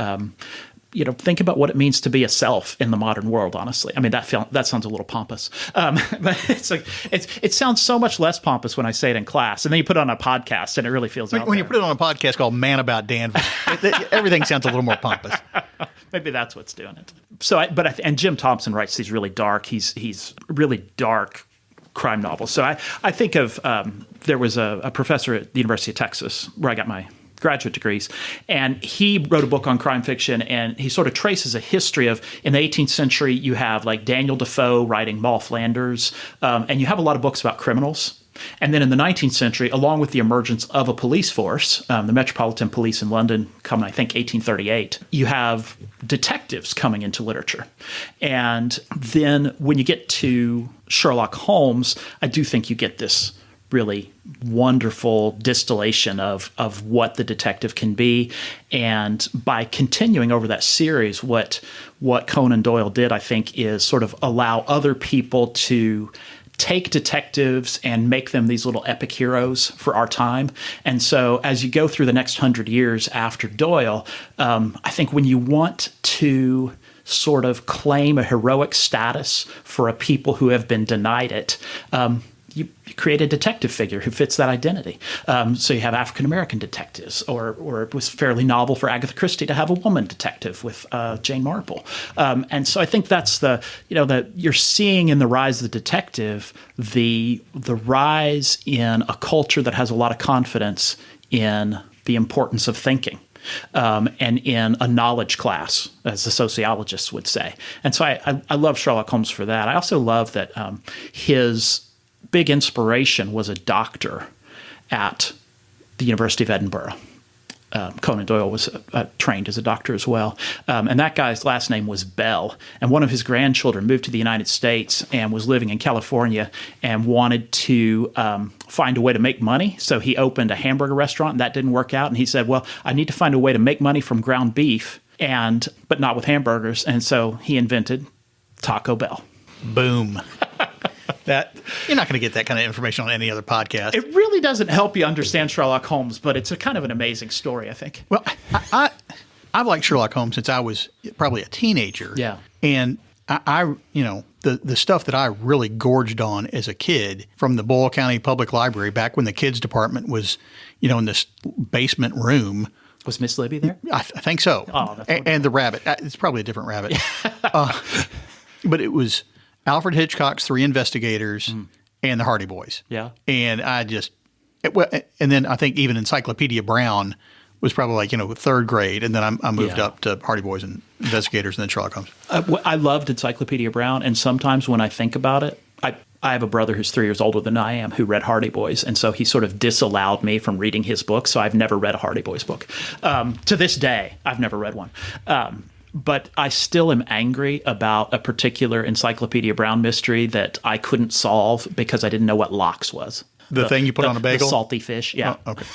C: Think about what it means to be a self in the modern world, honestly. I mean, that sounds a little pompous. But it sounds so much less pompous when I say it in class. And then you put it on a podcast, and it really feels
B: when you put it on a podcast called Man About Danville, everything sounds a little more pompous.
C: Maybe that's what's doing it. And Jim Thompson writes these really dark, he's really dark crime novels. So I think of, there was a professor at the University of Texas where I got my graduate degrees, and he wrote a book on crime fiction, and he sort of traces a history of, in the 18th century, you have like Daniel Defoe writing Moll Flanders, and you have a lot of books about criminals. And then in the 19th century, along with the emergence of a police force, the Metropolitan Police in London coming, I think, 1838, you have detectives coming into literature. And then when you get to Sherlock Holmes, I do think you get this really wonderful distillation of what the detective can be. And by continuing over that series, what Conan Doyle did, I think, is sort of allow other people to take detectives and make them these little epic heroes for our time. And so as you go through the next 100 years after Doyle, I think when you want to sort of claim a heroic status for a people who have been denied it, you create a detective figure who fits that identity. So you have African-American detectives, or it was fairly novel for Agatha Christie to have a woman detective with Jane Marple. And so I think that's you're seeing in the rise of the detective, the rise in a culture that has a lot of confidence in the importance of thinking. And in a knowledge class, as the sociologists would say. And so I love Sherlock Holmes for that. I also love that his big inspiration was a doctor at the University of Edinburgh. Conan Doyle was trained as a doctor as well. And that guy's last name was Bell. And one of his grandchildren moved to the United States and was living in California and wanted to find a way to make money. So he opened a hamburger restaurant, and that didn't work out. And he said, well, I need to find a way to make money from ground beef, but not with hamburgers. And so he invented Taco Bell.
B: Boom. That you're not going to get that kind of information on any other podcast.
C: It really doesn't help you understand Sherlock Holmes, but it's a kind of an amazing story, I think.
B: Well, I've liked Sherlock Holmes since I was probably a teenager.
C: Yeah.
B: And I the stuff that I really gorged on as a kid from the Boyle County Public Library back when the kids department was, in this basement room.
C: Was Miss Libby there?
B: I think so.
C: Oh, that's
B: and the rabbit. It's probably a different rabbit. But it was Alfred Hitchcock's Three Investigators and the Hardy Boys.
C: Yeah.
B: And and then I think even Encyclopedia Brown was probably like, third grade. And then I moved up to Hardy Boys and Investigators and then Sherlock Holmes.
C: I loved Encyclopedia Brown. And sometimes when I think about it, I have a brother who's 3 years older than I am who read Hardy Boys. And so he sort of disallowed me from reading his book. So I've never read a Hardy Boys book. To this day, I've never read one. But I still am angry about a particular Encyclopedia Brown mystery that I couldn't solve because I didn't know what lox was.
B: The thing you put on a bagel?
C: The salty fish, yeah.
B: Oh, okay.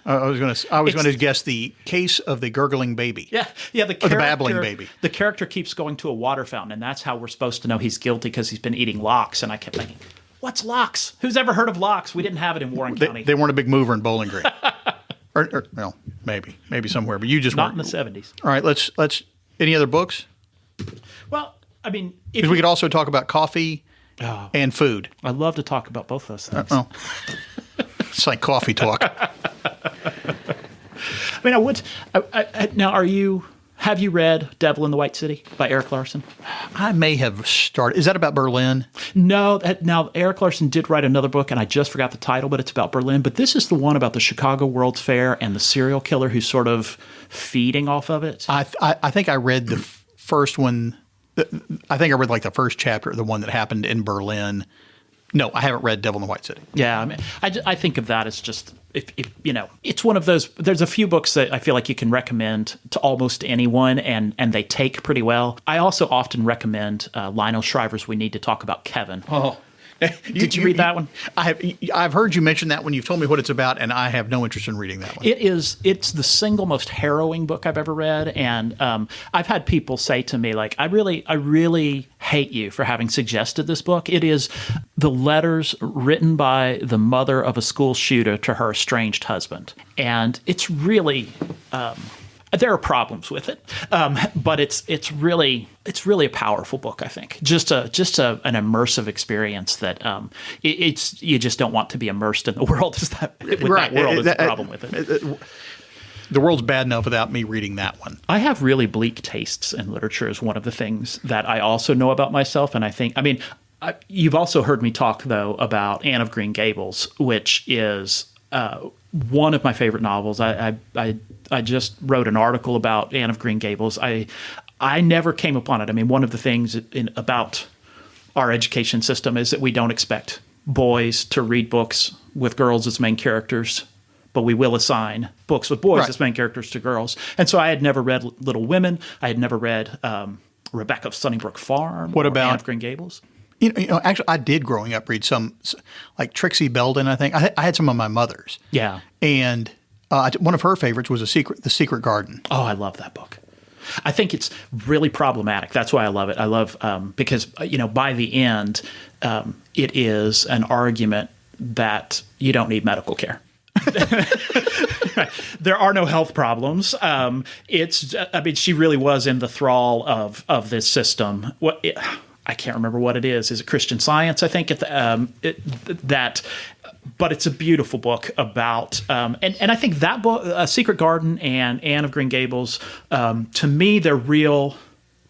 B: I was going to guess the case of the gurgling baby.
C: Yeah. The
B: babbling baby.
C: The character keeps going to a water fountain, and that's how we're supposed to know he's guilty because he's been eating lox. And I kept thinking, what's lox? Who's ever heard of lox? We didn't have it in Warren County.
B: They weren't a big mover in Bowling Green, or well, maybe somewhere, but you just
C: not
B: weren't.
C: in the 70s.
B: All right, let's. Any other books?
C: Well, I mean,
B: because we could also talk about coffee and food.
C: I'd love to talk about both those things.
B: It's like coffee talk.
C: I mean, I would. Now, have you read Devil in the White City by Eric Larson?
B: I may have started. Is that about Berlin?
C: No. Now, Eric Larson did write another book, and I just forgot the title, but it's about Berlin. But this is the one about the Chicago World's Fair and the serial killer who's sort of feeding off of it.
B: I think I read the first one. I think I read like the first chapter, the one that happened in Berlin. No, I haven't read Devil in the White City.
C: Yeah, I mean, I think of that as just, if it's one of those, there's a few books that I feel like you can recommend to almost anyone, and they take pretty well. I also often recommend Lionel Shriver's We Need to Talk About Kevin.
B: Oh.
C: Did you read that one?
B: I've heard you mention that one. You've told me what it's about, and I have no interest in reading that one.
C: It's the single most harrowing book I've ever read, and I've had people say to me, like, I really hate you for having suggested this book. It is the letters written by the mother of a school shooter to her estranged husband, and it's really. There are problems with it, but it's really a powerful book. I think just an immersive experience that you just don't want to be immersed in the world. That world is the problem with it.
B: The world's bad enough without me reading that one.
C: I have really bleak tastes in literature is one of the things that I also know about myself, and you've also heard me talk though about Anne of Green Gables, which is one of my favorite novels. I just wrote an article about Anne of Green Gables. I never came upon it. I mean, one of the things about our education system is that we don't expect boys to read books with girls as main characters, but we will assign books with boys as main characters to girls. And so I had never read Little Women. I had never read Rebecca of Sunnybrook Farm.
B: What about
C: Anne of Green Gables?
B: Actually, I did growing up read some, like Trixie Belden. I think I had some of my mother's.
C: Yeah, and
B: one of her favorites was The Secret Garden.
C: Oh, I love that book. I think it's really problematic. That's why I love it. I love because by the end, it is an argument that you don't need medical care. There are no health problems. She really was in the thrall of this system. I can't remember what it is. Is it Christian Science? I think but it's a beautiful book about, and I think that book, Secret Garden and Anne of Green Gables, to me, they're real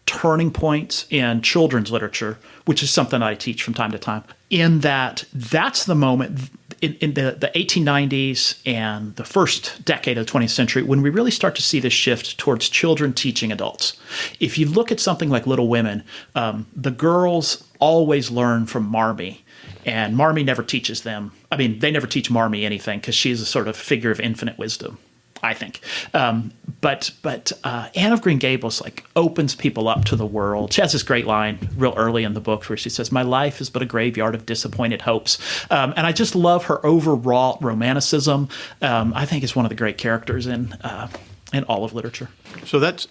C: turning points in children's literature, which is something I teach from time to time. In that's the moment in the 1890s and the first decade of the 20th century when we really start to see this shift towards children teaching adults. If you look at something like Little Women, the girls always learn from Marmee, and Marmee never teaches them. I mean, they never teach Marmee anything because she's a sort of figure of infinite wisdom, I think. But Anne of Green Gables opens people up to the world. She has this great line real early in the book where she says, "My life is but a graveyard of disappointed hopes." And I just love her overwrought romanticism. I think it's one of the great characters in all of literature.
B: So that's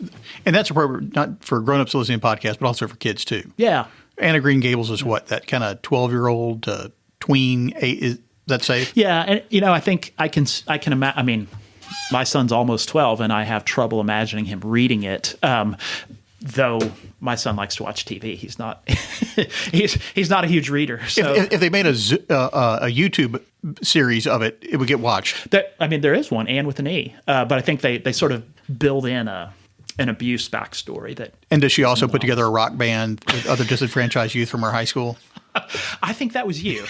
B: appropriate not for grown-ups listening to podcasts, but also for kids too.
C: Yeah.
B: Anna Green Gables is what, that kind of 12-year-old tween? Is that safe?
C: Yeah, and I think I can imagine. I mean, my son's almost 12, and I have trouble imagining him reading it. Though my son likes to watch TV, he's not he's not a huge reader. So
B: if they made a YouTube series of it, it would get watched.
C: There is one, Anne with an E, but I think they sort of build in an abuse backstory that.
B: And does she also put together a rock band with other disenfranchised youth from her high school?
C: I think that was you.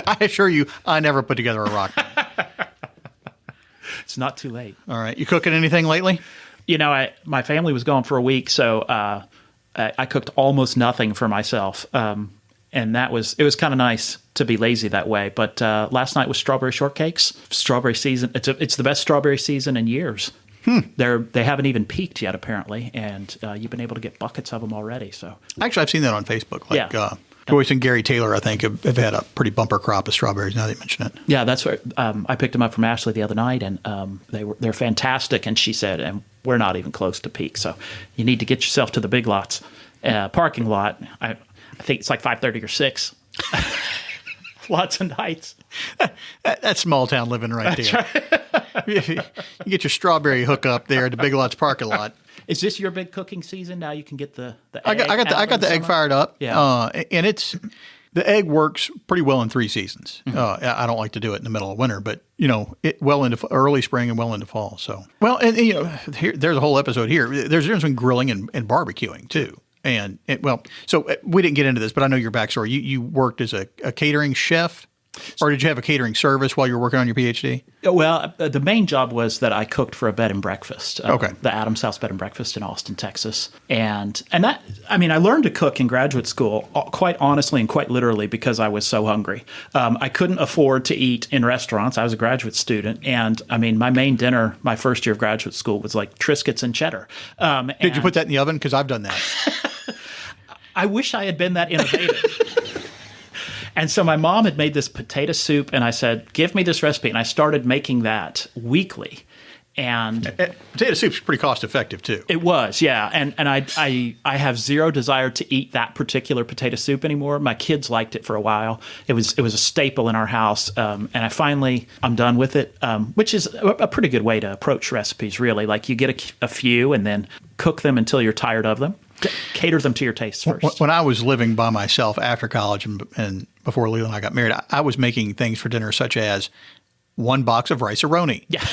B: I assure you, I never put together a rock band.
C: It's not too late.
B: All right. You cooking anything lately?
C: My family was gone for a week, so I cooked almost nothing for myself. And it was kind of nice to be lazy that way. But last night was strawberry shortcakes. Strawberry season. It's the best strawberry season in years. They haven't even peaked yet, apparently, and you've been able to get buckets of them already. So
B: actually, I've seen that on Facebook. Joyce and Gary Taylor, I think, have had a pretty bumper crop of strawberries. Now that you mention it,
C: yeah, that's where I picked them up from Ashley the other night, and they're fantastic. And she said, and we're not even close to peak, so you need to get yourself to the Big Lots parking lot. I think it's like 5:30 or 6. Lots of nights.
B: That's small town living right there. Right. You get your strawberry hookup there at the Big Lots parking lot.
C: Is this your big cooking season? Now you can get the egg.
B: I got the egg fired up.
C: Yeah.
B: And the egg works pretty well in 3 seasons. I don't like to do it in the middle of winter, but well into early spring and well into fall. So there's a whole episode here. There's a difference between grilling and barbecuing too. So we didn't get into this, but I know your backstory. You worked as a catering chef, or did you have a catering service while you were working on your PhD?
C: Well, the main job was that I cooked for a bed and breakfast,
B: the
C: Adams House Bed and Breakfast in Austin, Texas. And that, I learned to cook in graduate school, quite honestly and quite literally, because I was so hungry. I couldn't afford to eat in restaurants. I was a graduate student. And my main dinner, my first year of graduate school, was like Triscuits and cheddar.
B: Did you put that in the oven? Because I've done that.
C: I wish I had been that innovative. And so my mom had made this potato soup, and I said, give me this recipe. And I started making that weekly. And
B: potato soup's pretty cost effective too.
C: It was, yeah. And I have zero desire to eat that particular potato soup anymore. My kids liked it for a while. It was a staple in our house. And I'm done with it, which is a pretty good way to approach recipes, really. Like you get a few and then cook them until you're tired of them. Cater them to your tastes first.
B: When I was living by myself after college and before Leland and I got married, I was making things for dinner such as 1 box of rice-a-roni.
C: Yeah.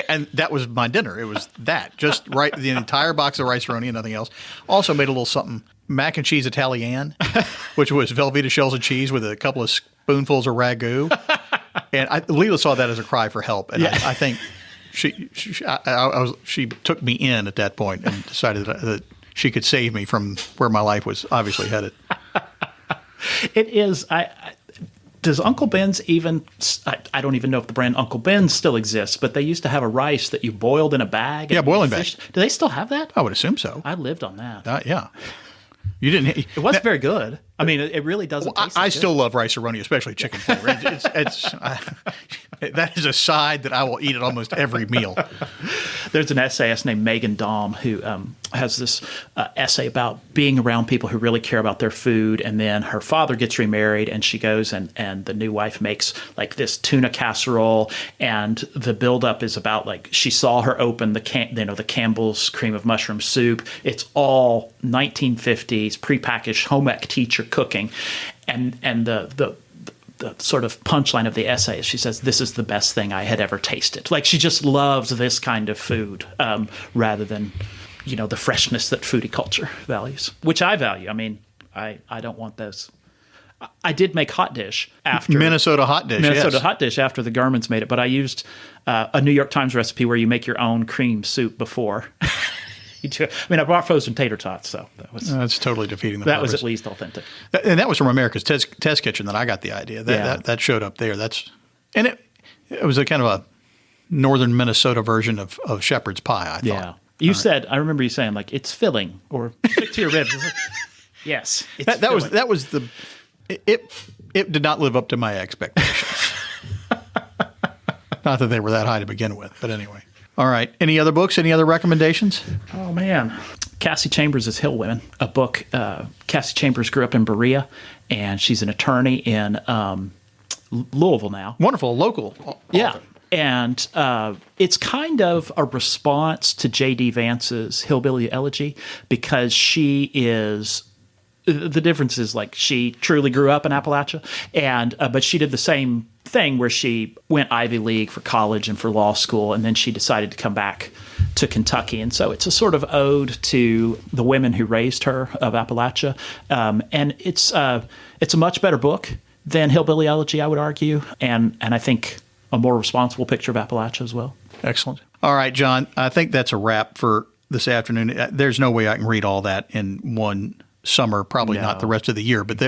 B: And that was my dinner. It was that. Just the entire box of rice-a-roni and nothing else. Also made a little something, mac and cheese Italienne, which was Velveeta shells of cheese with a couple of spoonfuls of ragu. And Leela saw that as a cry for help. And yeah. I think she took me in at that point and decided that she could save me from where my life was obviously headed.
C: It is. Does Uncle Ben's even – I don't even know if the brand Uncle Ben's still exists, but they used to have a rice that you boiled in a bag.
B: Yeah, boiling bag.
C: Do they still have that?
B: I would assume so.
C: I lived on that.
B: Yeah. You didn't.
C: It wasn't very good. It really doesn't taste
B: I still love rice-a-roni, especially chicken flavor. That is a side that I will eat at almost every meal.
C: There's an essayist named Megan Daum who has this essay about being around people who really care about their food, and then her father gets remarried, and she goes and the new wife makes like this tuna casserole, and the buildup is about like she saw her open the Campbell's cream of mushroom soup. It's all 1950s prepackaged home ec teacher cooking, and the sort of punchline of the essay is she says, this is the best thing I had ever tasted. Like she just loves this kind of food rather than, the freshness that foodie culture values, which I value. I don't want those. I did make hot dish after
B: Minnesota hot dish
C: after the Garmins made it, but I used a New York Times recipe where you make your own cream soup before. I brought frozen tater tots, so
B: that's totally defeating the
C: purpose.
B: That
C: was at least authentic.
B: And that was from America's Test Kitchen that I got the idea. That showed up there. It was a kind of a northern Minnesota version of shepherd's pie, I thought.
C: Yeah. I remember you saying like it's filling or stick to your ribs. Yes. It did not live up to my expectations. Not that they were that high to begin with, but anyway.
B: All right. Any other books? Any other recommendations?
C: Oh, man. Cassie Chambers' Hill Women, a book. Cassie Chambers grew up in Berea, and she's an attorney in Louisville now.
B: Wonderful. Local.
C: Yeah. And it's kind of a response to J.D. Vance's Hillbilly Elegy, because she is... The difference is, like, she truly grew up in Appalachia, and but she did the same thing where she went Ivy League for college and for law school, and then she decided to come back to Kentucky. And so it's a sort of ode to the women who raised her of Appalachia. And it's a much better book than Hillbilly Elegy, I would argue, and I think a more responsible picture of Appalachia as well.
B: Excellent. All right, John, I think that's a wrap for this afternoon. There's no way I can read all that in one summer, probably not the rest of the year, but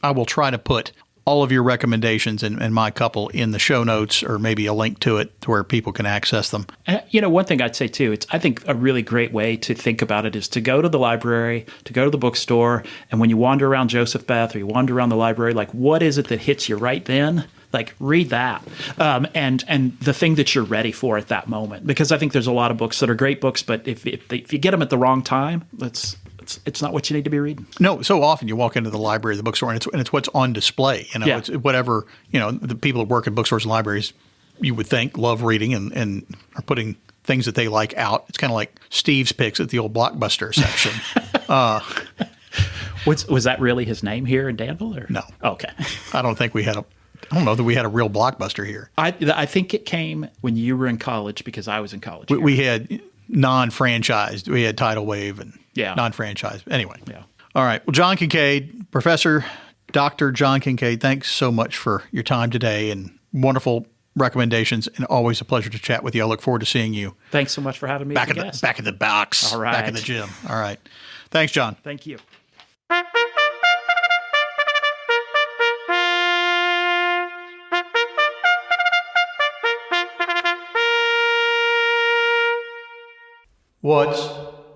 B: I will try to put all of your recommendations and my couple in the show notes, or maybe a link to it to where people can access them.
C: And, one thing I'd say too, I think a really great way to think about it is to go to the library, to go to the bookstore, and when you wander around Joseph Beth or you wander around the library, like, what is it that hits you right then? Like, read that, and the thing that you're ready for at that moment. Because I think there's a lot of books that are great books, but if you get them at the wrong time, it's not what you need to be reading.
B: No, so often you walk into the library, the bookstore, and it's what's on display. It's whatever, the people that work in bookstores and libraries, you would think, love reading and are putting things that they like out. It's kind of like Steve's picks at the old Blockbuster section.
C: Was that really his name here in Danville? Or?
B: No.
C: Okay.
B: I don't know that we had a real Blockbuster here.
C: I think it came when you were in college, because I was in college.
B: We had non-franchised. We had Tidal Wave and non-franchised. Anyway.
C: Yeah.
B: All right. Well, John Kinkade, Professor Dr. John Kinkade, thanks so much for your time today and wonderful recommendations, and always a pleasure to chat with you. I look forward to seeing you.
C: Thanks so much for having me.
B: Back in the box.
C: All right.
B: Back in the gym. All right. Thanks, John.
C: Thank you.
B: What's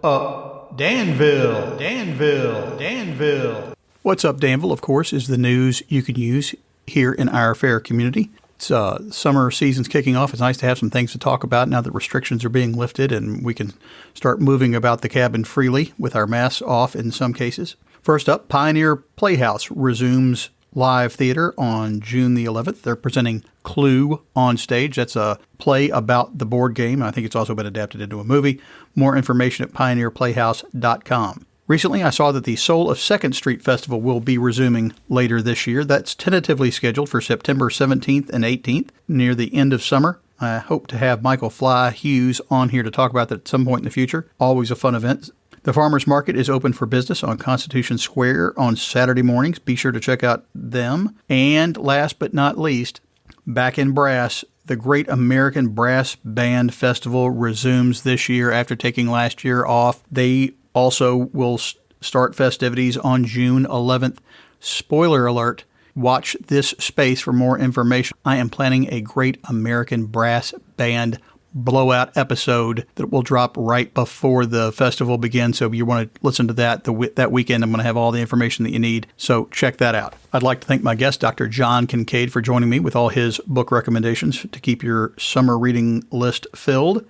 B: up, Danville? Danville. What's up, Danville, of course, is the news you can use here in our fair community. It's summer season's kicking off. It's nice to have some things to talk about now that restrictions are being lifted and we can start moving about the cabin freely with our masks off in some cases. First up, Pioneer Playhouse resumes live theater on June the 11th. They're presenting Clue on stage. That's a play about the board game. I think it's also been adapted into a movie. More information at pioneerplayhouse.com. Recently, I saw that the Soul of 2nd Street Festival will be resuming later this year. That's tentatively scheduled for September 17th and 18th, near the end of summer. I hope to have Michael Fly Hughes on here to talk about that at some point in the future. Always a fun event. The Farmers Market is open for business on Constitution Square on Saturday mornings. Be sure to check out them. And last but not least, back in brass, the Great American Brass Band Festival resumes this year after taking last year off. They also will start festivities on June 11th. Spoiler alert, watch this space for more information. I am planning a Great American Brass Band blowout episode that will drop right before the festival begins. So if you want to listen to that that weekend, I'm going to have all the information that you need. So check that out. I'd like to thank my guest, Dr. John Kinkade, for joining me with all his book recommendations to keep your summer reading list filled.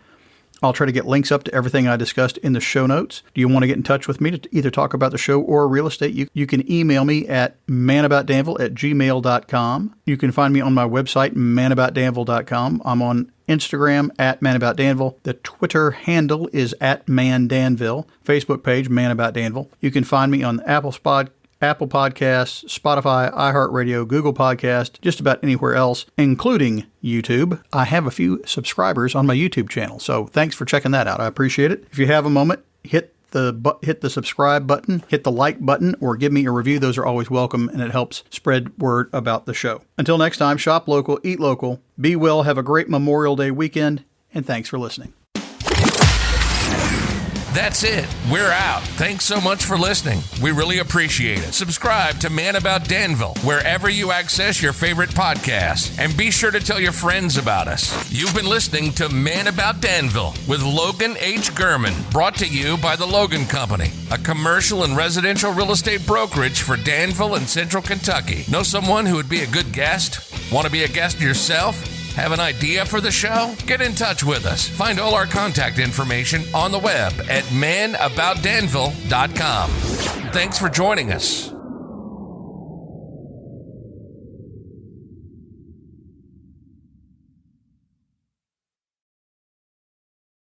B: I'll try to get links up to everything I discussed in the show notes. Do you want to get in touch with me to either talk about the show or real estate? You can email me at manaboutdanville@gmail.com. You can find me on my website, manaboutdanville.com. I'm on Instagram at manaboutdanville. The Twitter handle is at mandanville. Facebook page, Man About Danville. You can find me on Apple Podcasts, Spotify, iHeartRadio, Google Podcast, just about anywhere else, including YouTube. I have a few subscribers on my YouTube channel, so thanks for checking that out. I appreciate it. If you have a moment, hit the subscribe button, hit the like button, or give me a review. Those are always welcome, and it helps spread word about the show. Until next time, shop local, eat local, be well, have a great Memorial Day weekend, and thanks for listening.
A: That's it. We're out. Thanks so much for listening. We really appreciate it. Subscribe to Man About Danville wherever you access your favorite podcasts. And be sure to tell your friends about us. You've been listening to Man About Danville with Logan H. Gurman, brought to you by the Logan Company, a commercial and residential real estate brokerage for Danville and Central Kentucky. Know someone who would be a good guest? Want to be a guest yourself? Have an idea for the show? Get in touch with us. Find all our contact information on the web at manaboutdanville.com. Thanks for joining us.